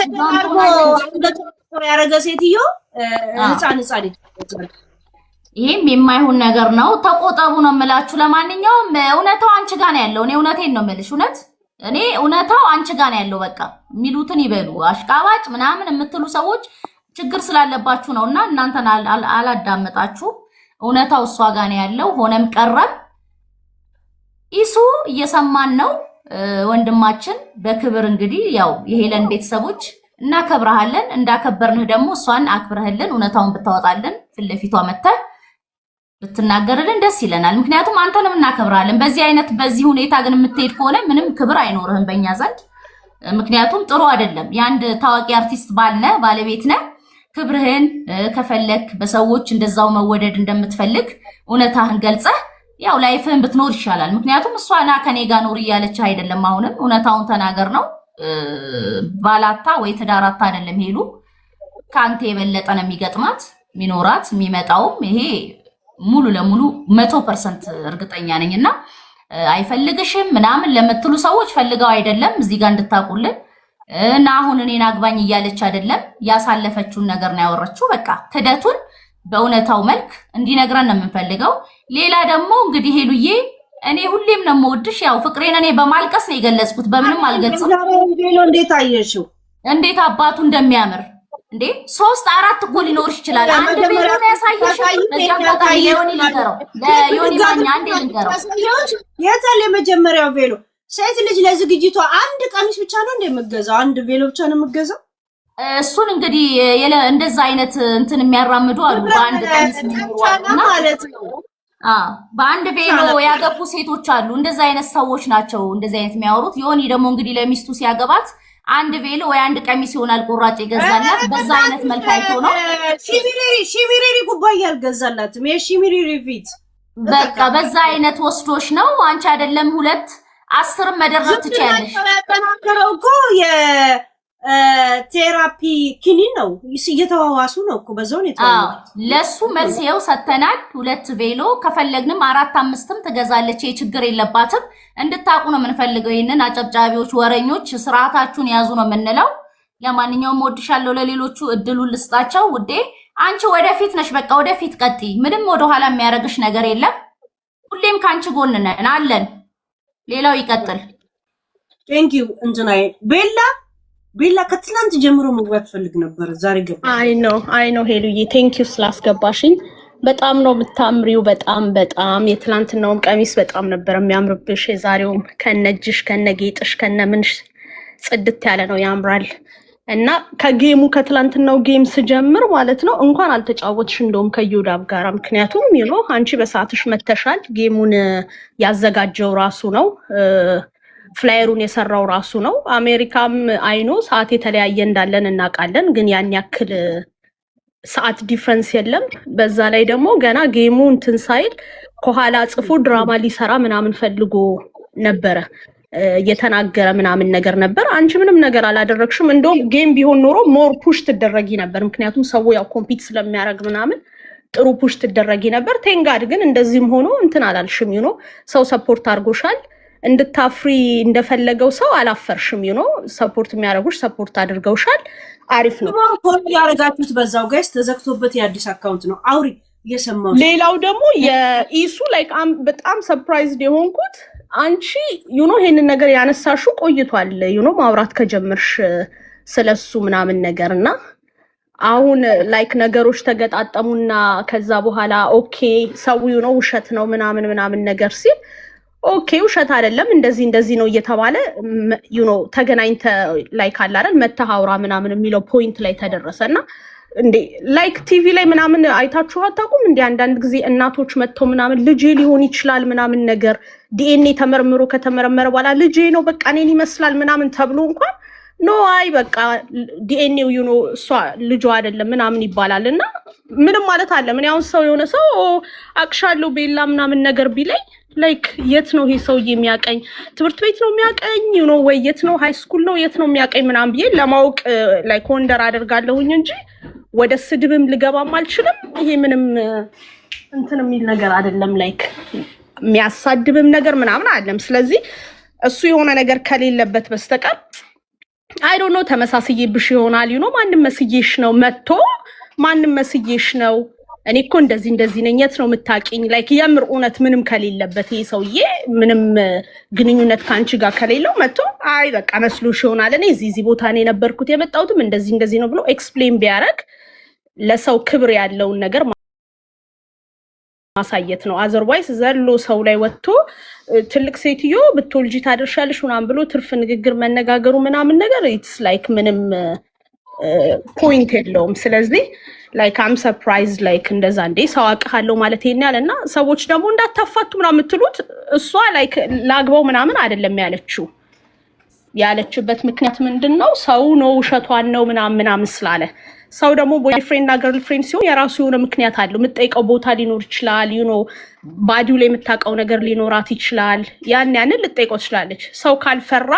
ተደርጎ እንደተቆረ ያረገ ሴትዮ ህፃን ይሄም የማይሆን ነገር ነው። ተቆጠቡ ነው የምላችሁ። ለማንኛውም እውነታው አንቺ ጋር ነው ያለው። እኔ እውነቴን ነው የምልሽ። እኔ እውነታው አንቺ ጋር ነው ያለው። በቃ የሚሉትን ይበሉ። አሽቃባጭ ምናምን የምትሉ ሰዎች ችግር ስላለባችሁ ነውና እናንተን አላዳመጣችሁ። እውነታው እሷ ጋር ነው ያለው። ሆነም ቀረም ኢሱ እየሰማን ነው። ወንድማችን በክብር እንግዲህ ያው የሄለን ቤተሰቦች እናከብረሃለን። እንዳከበርንህ ደግሞ እሷን አክብረህልን እውነታውን ብታወጣልን ፊት ለፊቷ መተህ ብትናገርልን ደስ ይለናል። ምክንያቱም አንተንም እናከብራለን። በዚህ ሁኔታ ግን የምትሄድ ከሆነ ምንም ክብር አይኖርህም በእኛ ዘንድ። ምክንያቱም ጥሩ አይደለም። የአንድ ታዋቂ አርቲስት ባለቤት ነህ። ክብርህን ከፈለክ በሰዎች እንደዛው መወደድ እንደምትፈልግ እውነታህን ገልጸህ ያው ላይፍህን ብትኖር ይሻላል። ምክንያቱም እሷና ከኔ ጋር ኖር እያለች አይደለም። አሁንም እውነታውን ተናገር ነው። ባላታ ወይ ትዳራታ አይደለም ሄሉ ካንተ የበለጠ ነው የሚገጥማት ሚኖራት የሚመጣውም። ይሄ ሙሉ ለሙሉ 100% እርግጠኛ ነኝና አይፈልግሽም ምናምን ለምትሉ ሰዎች ፈልገው አይደለም እዚህ ጋር እንድታቁልን እና አሁን እኔን አግባኝ እያለች አይደለም ያሳለፈችውን ነገር ነው ያወራችው። በቃ ክደቱን በእውነታው መልክ እንዲነግረን ነው የምንፈልገው። ሌላ ደግሞ እንግዲህ ሄሉዬ እኔ ሁሌም ነው የምወድሽ። ያው ፍቅሬን እኔ በማልቀስ ነው የገለጽኩት፣ በምንም አልገልጽም። እንዴት አየሽው? እንዴት አባቱ እንደሚያምር እንዴ! 3 4 እኮ ሊኖርሽ ይችላል። አንድ ቬሎ ነው ያሳየሽ። በዚያ ቦታ የዮኒ ልንገረው ለዮኒ ማኛ አንዴ ልንገረው። የታለ የመጀመሪያው ቬሎ? ሴት ልጅ ለዝግጅቷ አንድ ቀሚስ ብቻ ነው እንደምትገዛው? አንድ ቬሎ ብቻ ነው የምትገዛው? እሱን እንግዲህ እንደዛ አይነት እንትን የሚያራምዱ አሉ። በአንድ ቀሚስ ማለት ነው። በአንድ ቬሎ ያገቡ ሴቶች አሉ። እንደዛ አይነት ሰዎች ናቸው እንደዛ አይነት የሚያወሩት። ዮኒ ደግሞ እንግዲህ ለሚስቱ ሲያገባት አንድ ቬሎ ወይ አንድ ቀሚስ ይሆናል ቁራጭ ይገዛላት። በዛ አይነት መልክ አይቶ ነው። ሺሚሪሪ ኩባያ አልገዛላትም። የሺሚሪሪ ፊት በቃ በዛ አይነት ወስዶሽ ነው። አንቺ አይደለም 2 10 መደረብ ትችያለሽ። ተናገረው እኮ የቴራፒ ኪኒን ነው እየተዋዋሱ ነው እኮ በዛው ነው። ለሱ መልስ ይኸው ሰተናል። 2 ቬሎ ከፈለግንም 4 5ም ትገዛለች። የችግር የለባትም። እንድታቁ ነው የምንፈልገው። ይሄንን አጨብጫቢዎች፣ ወረኞች ስርዓታችሁን ያዙ ነው የምንለው። ለማንኛውም ወድሻለሁ። ለሌሎቹ እድሉን ልስጣቸው። ውዴ አንቺ ወደፊት ነሽ። በቃ ወደፊት ቀጥይ። ምንም ወደኋላ የሚያረግሽ ነገር የለም። ሁሌም ካንቺ ጎን ነን አለን። ሌላው ይቀጥል። ቴንክ ዩ እንዝናይ ቤላ ከትላንት ጀምሮ መግባት ፈልግ ነበር። ዛሬ ገባ። አይ ኖ ሄሉዬ ቴንክ ዩ ስላስገባሽኝ። በጣም ነው የምታምሪው። በጣም የትላንትናውም ቀሚስ በጣም ነበር የሚያምርብሽ። የዛሬውም ከነጅሽ ከነጌጥሽ ከነምንሽ ጽድት ያለ ነው፣ ያምራል። እና ከጌሙ ከትላንትናው ጌም ስጀምር ማለት ነው እንኳን አልተጫወትሽ እንደውም ከዩዳብ ጋራ። ምክንያቱም አንቺ በሰዓትሽ መተሻል። ጌሙን ያዘጋጀው ራሱ ነው፣ ፍላየሩን የሰራው ራሱ ነው። አሜሪካም አይኖ ሰዓት የተለያየ እንዳለን እናውቃለን፣ ግን ያን ያክል ሰዓት ዲፍረንስ የለም። በዛ ላይ ደግሞ ገና ጌሙ እንትን ሳይል ከኋላ ጽፎ ድራማ ሊሰራ ምናምን ፈልጎ ነበረ የተናገረ ምናምን ነገር ነበር። አንቺ ምንም ነገር አላደረግሽም። እንደውም ጌም ቢሆን ኖሮ ሞር ፑሽ ትደረጊ ነበር። ምክንያቱም ሰው ያው ኮምፒት ስለሚያደርግ ምናምን ጥሩ ፑሽ ትደረጊ ነበር። ቴንጋድ ግን እንደዚህም ሆኖ እንትን አላልሽም። ሰው ሰፖርት አድርጎሻል። እንድታፍሪ እንደፈለገው ሰው አላፈርሽም። ሰፖርት የሚያደርጉሽ ሰፖርት አድርገውሻል። አሪፍ ነው። ያረጋችሁት በዛው ጋይስ ተዘግቶበት የአዲስ አካውንት ነው አውሪ እየሰማሁ። ሌላው ደግሞ የኢሱ ላይክ በጣም ሰርፕራይዝድ የሆንኩት አንቺ ይሄንን ነገር ያነሳሹ ቆይቷል። ማውራት ከጀመርሽ ስለሱ ምናምን ነገርና አሁን ላይክ ነገሮች ተገጣጠሙና ከዛ በኋላ ኦኬ ሰው ውሸት ነው ምናምን ነገር ሲል ኦኬ ውሸት አይደለም እንደዚህ ነው እየተባለ ተገናኝተ ላይክ አለ አይደል መተሃውራ ምናምን የሚለው ፖይንት ላይ ተደረሰና እንዴ ላይክ ቲቪ ላይ ምናምን አይታችሁ አታውቁም? እንዴ አንዳንድ ጊዜ እናቶች መጥተው ምናምን ልጄ ሊሆን ይችላል ምናምን ነገር ዲኤንኤ ተመርምሮ ከተመረመረ በኋላ ልጄ ነው በቃ እኔን ይመስላል ምናምን ተብሎ እንኳን ኖ አይ በቃ ዲኤንኤው እሷ ልጇ አይደለም ምናምን ይባላል። እና ምንም ማለት አለ ምን ያውን ሰው የሆነ ሰው አቅሻለሁ ቤላ ምናምን ነገር ቢለኝ ላይክ የት ነው ይሄ ሰውዬ የሚያቀኝ? ትምህርት ቤት ነው የሚያቀኝ ወይ የት ነው ሃይ ስኩል ነው የት ነው የሚያቀኝ ምናምን ብዬ ለማወቅ ላይክ ወንደር አደርጋለሁኝ እንጂ ወደ ስድብም ልገባም አልችልም። ይሄ ምንም እንትን የሚል ነገር አይደለም፣ ላይክ የሚያሳድብም ነገር ምናምን አይደለም። ስለዚህ እሱ የሆነ ነገር ከሌለበት በስተቀር አይ ዶንት ኖ ተመሳስዬብሽ ይሆናል ማንም መስዬሽ ነው መጥቶ ማንም መስዬሽ ነው እኔ እኮ እንደዚህ ነኝ የት ነው የምታውቂኝ ላይክ የምር እውነት ምንም ከሌለበት ይሄ ሰውዬ ምንም ግንኙነት ካንቺ ጋር ከሌለው መጥቶ አይ በቃ መስሎሽ ይሆናል እኔ እዚህ ቦታ ነው የነበርኩት የመጣሁትም እንደዚህ ነው ብሎ ኤክስፕሌን ቢያደርግ ለሰው ክብር ያለውን ነገር ማሳየት ነው አዘርዋይስ ዘሎ ሰው ላይ ወጥቶ ትልቅ ሴትዮ ብትወልጂ ታደርሻለሽ ምናምን ብሎ ትርፍ ንግግር መነጋገሩ ምናምን ነገር ኢትስ ላይክ ምንም ፖይንት የለውም ስለዚህ ላይክ አም ሰርፕራይዝ ላይክ እንደዛ እንዴ ሰው አውቃለሁ ማለት ይሄን ያለና ሰዎች ደግሞ እንዳታፋቱ ምናምን የምትሉት እሷ ላይክ ላግባው ምናምን አይደለም ያለችበት ምክንያት ምንድነው ሰው ነው ውሸቷን ነው ምናምን ስላለ ሰው ደግሞ ቦይፍሬንድ እና ገርልፍሬንድ ሲሆን የራሱ የሆነ ምክንያት አለው የምትጠይቀው ቦታ ሊኖር ይችላል ባዲው ላይ የምታውቀው ነገር ሊኖራት ይችላል ያንን ልትጠይቀው ትችላለች ሰው ካልፈራ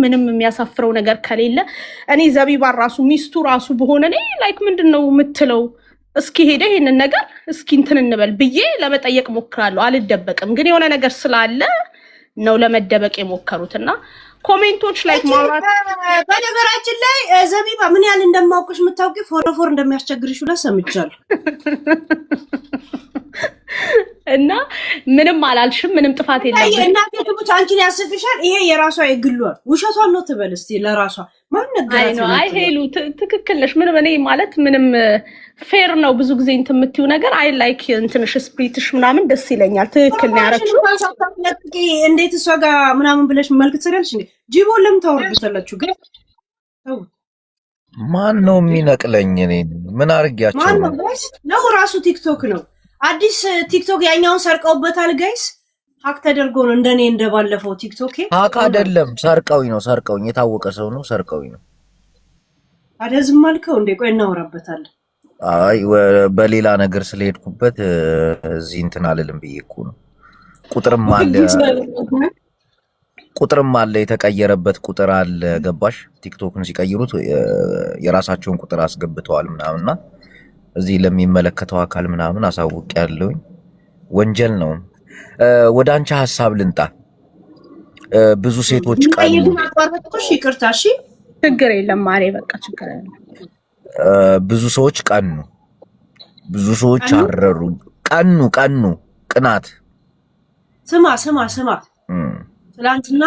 ምንም የሚያሳፍረው ነገር ከሌለ እኔ ዘቢባ ራሱ ሚስቱ ራሱ በሆነ እኔ ላይክ ምንድነው የምትለው እስኪ ሄደ ይሄንን ነገር እስኪ እንትን እንበል ብዬ ለመጠየቅ ሞክራለሁ አልደበቅም ግን የሆነ ነገር ስላለ ነው ለመደበቅ የሞከሩትና ኮሜንቶች ላይክ ማውራት በነገራችን ላይ ዘቢባ ምን ያህል እንደማውቅሽ የምታውቂ ፎረፎር እንደሚያስቸግርሽ ሁላ ሰምቻለሁ እና ምንም አላልሽም ምንም ጥፋት የለም እናቴ ትሙት አንቺን ያስፍሻል ይሄ የራሷ የግሏል ውሸቷን ነው ትበል እስቲ ለራሷ ማን ነገራት ነው አይ ሄሉ ትክክል ነሽ ምንም እኔ ማለት ምንም ፌር ነው ብዙ ጊዜ እንትን የምትይው ነገር አይ ላይክ እንትንሽ ስፕሪትሽ ምናምን ደስ ይለኛል ትክክል ነው ያረችው እንዴት እሷ ጋር ምናምን ብለሽ መልክ ትሰራልሽ እንዴ ጂቦ ለምን ታወርዱታላችሁ ግን ማን ነው የሚነቅለኝ እኔ ምን አርጋቸው ነው ራሱ ቲክቶክ ነው አዲስ ቲክቶክ ያኛውን ሰርቀውበታል ጋይስ ሀክ ተደርጎ ነው እንደኔ እንደባለፈው ቲክቶክ ሀክ አይደለም ሰርቀውኝ የታወቀ ሰው ነው ሰርቀውኝ ነው አደዝም አልከው እንዴ ቆይ እናወራበታለን አይ በሌላ ነገር ስለሄድኩበት እዚህ እንትን አልልም ብዬ እኮ ነው ቁጥርም አለ የተቀየረበት ቁጥር አለ ገባሽ ቲክቶክን ሲቀይሩት የራሳቸውን ቁጥር አስገብተዋል ምናምንና እዚህ ለሚመለከተው አካል ምናምን አሳውቅ ያለውኝ ወንጀል ነው ወደ አንቺ ሐሳብ ልንጣ ብዙ ሴቶች ቀኑ ይቅርታ እሺ ችግር የለም ማሬ በቃ ችግር የለም ብዙ ሰዎች ቀኑ ብዙ ሰዎች አረሩ ቀኑ ቅናት ስማ ትላንትና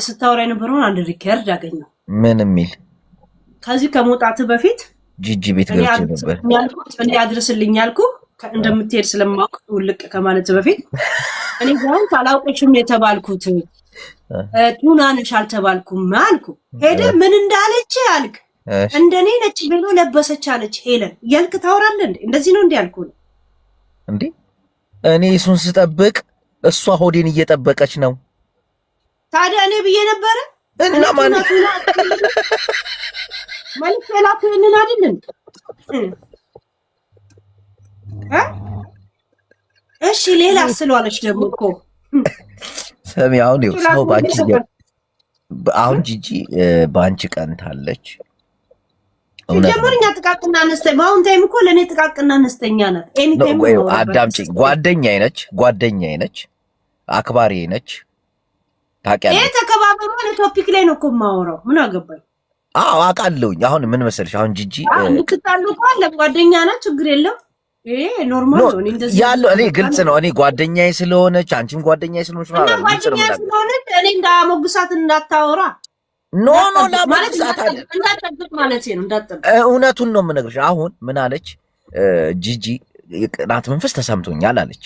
ስታወራ የነበረውን አንድ ሪከርድ አገኘው ምን የሚል ከዚህ ከመውጣት በፊት ጂጂ ቤት ገብቼ ነበር እኔ አድርስልኝ ያልኩ እንደምትሄድ ስለማውቅ ውልቅ ከማለት በፊት እኔ ጋር ታላውቅሽም የተባልኩት ቱናንሽ አልተባልኩም አልኩ ሄደ ምን እንዳለች አልክ እንደኔ ነጭ ቤሎ ለበሰች አለች ሄለን ያልክ ታወራለህ እንዴ እንደዚህ ነው እንዴ ያልኩ እንዴ እኔ እሱን ስጠብቅ እሷ ሆዴን እየጠበቀች ነው ታዲያ እኔ ብዬ ነበር እና ማን ማለት ሰላቱን አይደለም እሺ ሌላ ስለዋለች ደግሞ እኮ ሰሚ አሁን ሰው ባንቺ አሁን ጂጂ ባንቺ ቀንታለች ጀመርኛ ጥቃቅና አነስተኛ ባሁን ታይም እኮ ለኔ ጥቃቅና አነስተኛ ናት ኤኒ ታይም አዳምጪ ጓደኛዬ ነች አክባሪዬ ነች ታውቂያለሽ ተከባበሩ ቶፒክ ላይ ነው እኮ የማወራው ምን አገባኝ አውቃለሁኝ አሁን ምን መሰለሽ አሁን ጂጂ ልትጣሉ ካለ ጓደኛ ናት ችግር የለም ይሄ ኖርማል ነው እንደዚህ ያለው እኔ ግልጽ ነው እኔ ጓደኛዬ ስለሆነች አንቺም ጓደኛዬ ስለሆነች ማለት ነው ጓደኛዬ ስለሆነች እኔ እንዳሞግሳት እንዳታወራ ኖ ለማለት እንዳትጠብቅ ማለት ነው እንዳትጠብቅ እውነቱን ነው የምነግርሽ አሁን ምን አለች ጂጂ የቅናት መንፈስ ተሰምቶኛል አለች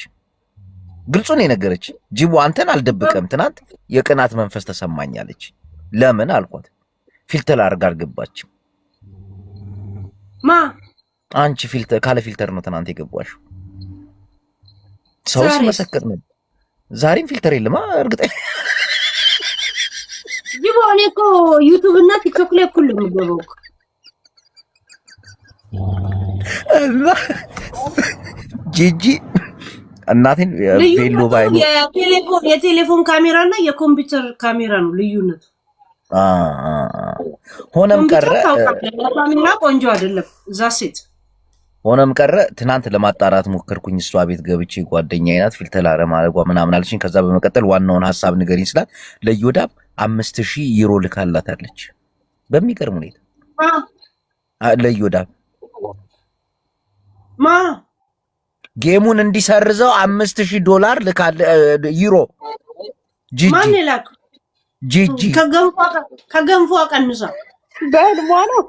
ግልጹን የነገረች ጂቦ አንተን አልደብቅም ትናንት የቅናት መንፈስ ተሰማኛለች ለምን አልኳት ፊልተር አድርጋ አልገባችም ማ አንቺ ፊልተር ካለ ፊልተር ነው ትናንት የገባሽው ሰው ሲመሰክር ነው ዛሬም ፊልተር የለማ እርግጠኛ ጂቦ እኔ እኮ ዩቲዩብ እና ቲክቶክ ላይ እኩል ነው የምገባው ጂጂ እናቴን ቬሎ ባይ የቴሌፎን ካሜራ እና የኮምፒውተር ካሜራ ነው ልዩነቱ ሆነም ቀረ ካሜራ ቆንጆ አይደለም እዛ ሴት ሆነም ቀረ ትናንት ለማጣራት ሞከርኩኝ እሷ ቤት ገብቼ ጓደኛዬ ናት ፊልተር አረማለጓ ምናምን አለችኝ ከዛ በመቀጠል ዋናውን ሐሳብ ንገሪኝ ስላት ለዮዳብ 5000 ዩሮ ልካላታለች በሚገርም ሁኔታ ለዮዳ ማ ጌሙን እንዲሰርዘው $5000 ልካለ ዩሮ ማን ይላክ ጂጂ ከገንፎ አቀንሳ በህልሟ ነው።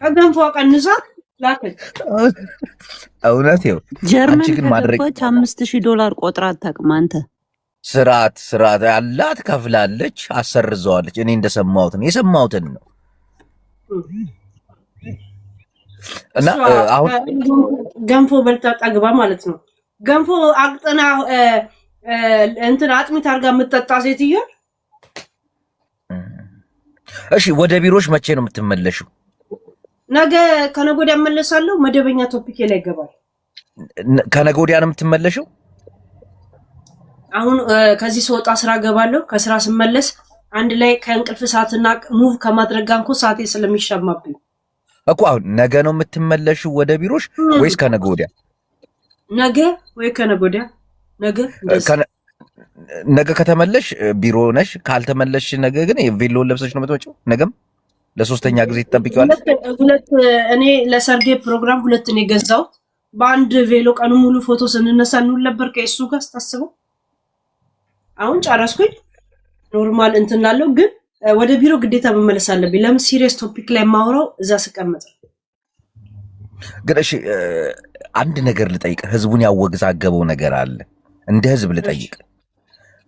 ከገንፎ አቀንሳ ላከች። እውነት ይኸው ጀርመን ከገባች $5000 ቆጥራ አታውቅም። አንተ ስርዓት ያላት ከፍላለች፣ አሰርዘዋለች። እኔ እንደሰማሁት ነው የሰማሁትን ነው። እና አሁን ገንፎ በልታ ጠግባ ማለት ነው። ገንፎ አቅጥና እንትን አጥሚት አድርጋ የምትጠጣ ሴትዮ። እሺ ወደ ቢሮሽ መቼ ነው የምትመለሽው? ነገ ከነገ ወዲያ እመለሳለሁ። መደበኛ ቶፒክ ላይ ይገባል። ከነገ ወዲያ ነው የምትመለሽው? አሁን ከዚህ ስወጣ ስራ ገባለሁ። ከስራ ስመለስ አንድ ላይ ከእንቅልፍ ሰዓትና ሙቭ ከማድረግ ጋር እንኳን ሰዓቴ ስለሚሻማብኝ እኮ አሁን ነገ ነው የምትመለሽው ወደ ቢሮሽ ወይስ ከነገ ወዲያ? ነገ ወይ ከነገ ወዲያ። ነገ ከተመለሽ ቢሮ ነሽ፣ ካልተመለሽ ነገ ግን ቬሎን ለብሰሽ ነው የምትመጪው? ነገም ለሶስተኛ ጊዜ ትጠብቂዋለሽ? ሁለት እኔ ለሰርጌ ፕሮግራም ሁለት ነው የገዛሁት። በአንድ ቬሎ ቀኑ ሙሉ ፎቶ ስንነሳ እንውል ነበር ከእሱ ጋር ስታስበው። አሁን ጨረስኩኝ። ኖርማል እንትን ላለው ግን ወደ ቢሮ ግዴታ መመለስ አለብኝ። ለምን ሲሪየስ ቶፒክ ላይ ማውራው እዛ ስቀመጥ። ግን እሺ አንድ ነገር ልጠይቅ። ህዝቡን ያወግዛገበው ነገር አለ። እንደ ህዝብ ልጠይቅ።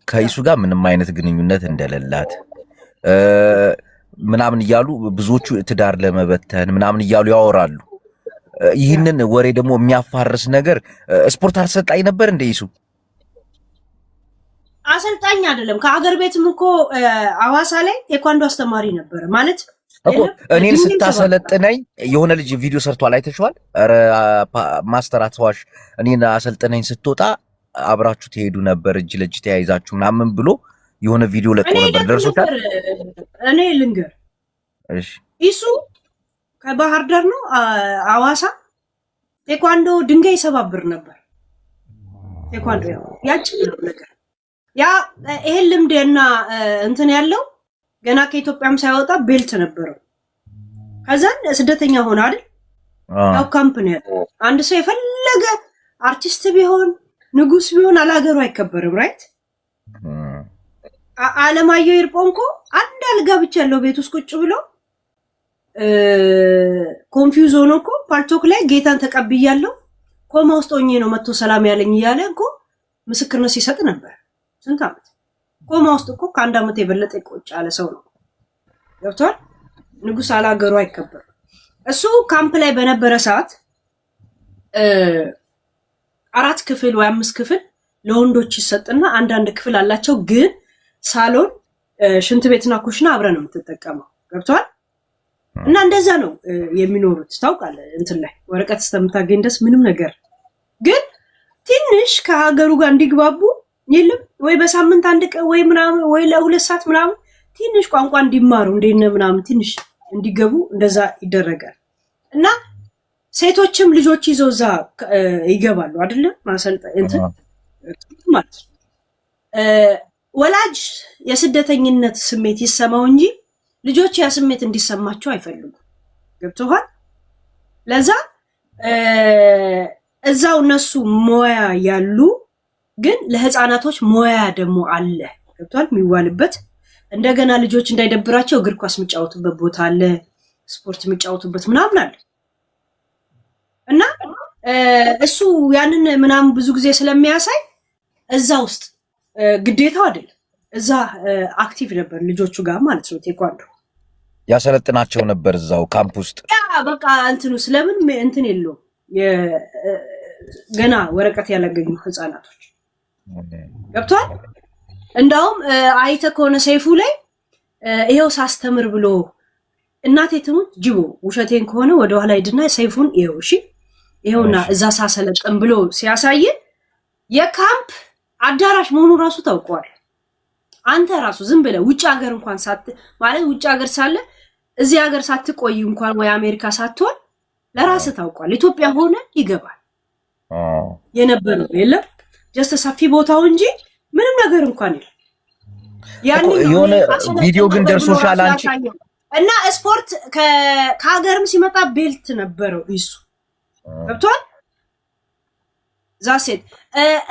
ከይሱ ጋር ምንም አይነት ግንኙነት እንደሌላት ምናምን እያሉ ብዙዎቹ ትዳር ለመበተን ምናምን እያሉ ያወራሉ። ይህንን ወሬ ደግሞ የሚያፋርስ ነገር ስፖርት አሰልጣኝ ነበር እንደ ይሱ? አሰልጣኝ አይደለም። ከሀገር ቤትም እኮ አዋሳ ላይ ቴኳንዶ አስተማሪ ነበር ማለት እኮ። እኔን ስታሰለጥነኝ የሆነ ልጅ ቪዲዮ ሰርቷል፣ አይተሽዋል? ኧረ ማስተር አትዋሽ፣ እኔን አሰልጥነኝ ስትወጣ አብራችሁ ትሄዱ ነበር እጅ ለእጅ ተያይዛችሁ ምናምን ብሎ የሆነ ቪዲዮ ለቆ ነበር። ደርሶታል? እኔ ልንገር፣ እሺ ይሱ ከባህር ዳር ነው አዋሳ ቴኳንዶ ድንጋይ ይሰባብር ነበር። ቴኳንዶ ያቺ ነገር ያ ይሄን ልምድና እንትን ያለው ገና ከኢትዮጵያም ሳይወጣ ቤልት ነበረው። ከዛን ስደተኛ ሆነ አይደል? ያው ካምፕኒ ያለው አንድ ሰው የፈለገ አርቲስት ቢሆን ንጉስ ቢሆን አላገሩ አይከበርም። ራይት? አለማየሁ ይርጶንኮ አንድ አልጋ ብቻ ያለው ቤት ውስጥ ቁጭ ብሎ ኮንፊውዝ ሆኖ እኮ ፓልቶክ ላይ ጌታን ተቀብያለሁ ኮማ ውስጥ ሆኜ ነው መጥቶ ሰላም ያለኝ እያለ እኮ ምስክርነት ሲሰጥ ነበር። ስንት ዓመት ኮማ ውስጥ እኮ ከአንድ ዓመት የበለጠ ቁጭ ያለ ሰው ነው። ገብቷል? ንጉስ አላገሩ አይከበርም። እሱ ካምፕ ላይ በነበረ ሰዓት 4 ክፍል ወይ 5 ክፍል ለወንዶች ይሰጥና አንዳንድ ክፍል አላቸው። ግን ሳሎን፣ ሽንት ቤትና ኩሽና አብረን ነው የምትጠቀመው። ገብቷል? እና እንደዛ ነው የሚኖሩት። ታውቃለህ እንትን ላይ ወረቀት እስከምታገኝ ድረስ ምንም ነገር። ግን ትንሽ ከሀገሩ ጋር እንዲግባቡ የለም ወይ በሳምንት አንድ ቀን ወይ ምናምን ወይ ለ2 ሰዓት ምናምን ትንሽ ቋንቋ እንዲማሩ እንደነ ምናምን ትንሽ እንዲገቡ እንደዛ ይደረጋል። እና ሴቶችም ልጆች ይዘው እዛ ይገባሉ አይደለ? ማሰልጠን እንትን ማለት ወላጅ የስደተኝነት ስሜት ይሰማው እንጂ ልጆች ያ ስሜት እንዲሰማቸው አይፈልጉም። ገብቶሃል? ለዛ እዛው እነሱ ሞያ ያሉ ግን ለህፃናቶች ሞያ ደግሞ አለ። ገብቷል? የሚዋልበት እንደገና ልጆች እንዳይደብራቸው እግር ኳስ የሚጫወቱበት ቦታ አለ፣ ስፖርት የሚጫወቱበት ምናምን አለ። እና እሱ ያንን ምናምን ብዙ ጊዜ ስለሚያሳይ እዛ ውስጥ ግዴታው አይደለም። እዛ አክቲቭ ነበር ልጆቹ ጋር ማለት ነው። ቴኳንዶ ያሰለጥናቸው ነበር እዛው ካምፕ ውስጥ። ያ በቃ እንትኑ ስለምን እንትን የለውም ገና ወረቀት ያላገኙ ህፃናቶች። ገብቷል? እንዳውም አይተህ ከሆነ ሰይፉ ላይ ይሄው ሳስተምር ብሎ እናቴ ትሙት ጅቦ ውሸቴን ከሆነ ወደኋላ ሄድና ሰይፉን ይሄው እሺ ይሄውና እዛ ሳሰለጥን ብሎ ሲያሳይ የካምፕ አዳራሽ መሆኑ ራሱ ታውቀዋል። አንተ ራሱ ዝም ብለህ ውጭ ሀገር እንኳን ማለት ውጭ ሀገር ሳለ እዚህ ሀገር ሳትቆይ እንኳን ወይ አሜሪካ ሳትሆን ለራስህ ታውቀዋል። ኢትዮጵያ ሆነ ይገባል የነበረው የለም ጀስት ሰፊ ቦታው እንጂ ምንም ነገር እንኳን የሆነ ቪዲዮ ግን ደርሶሻል አንቺ? እና ስፖርት ከሀገርም ሲመጣ ቤልት ነበረው እሱ ገብቷል። ዛሴት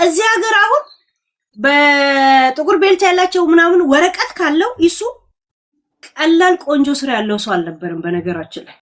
እዚህ ሀገር አሁን በጥቁር ቤልት ያላቸው ምናምን ወረቀት ካለው እሱ ቀላል ቆንጆ ስራ ያለው ሰው አልነበረም በነገራችን ላይ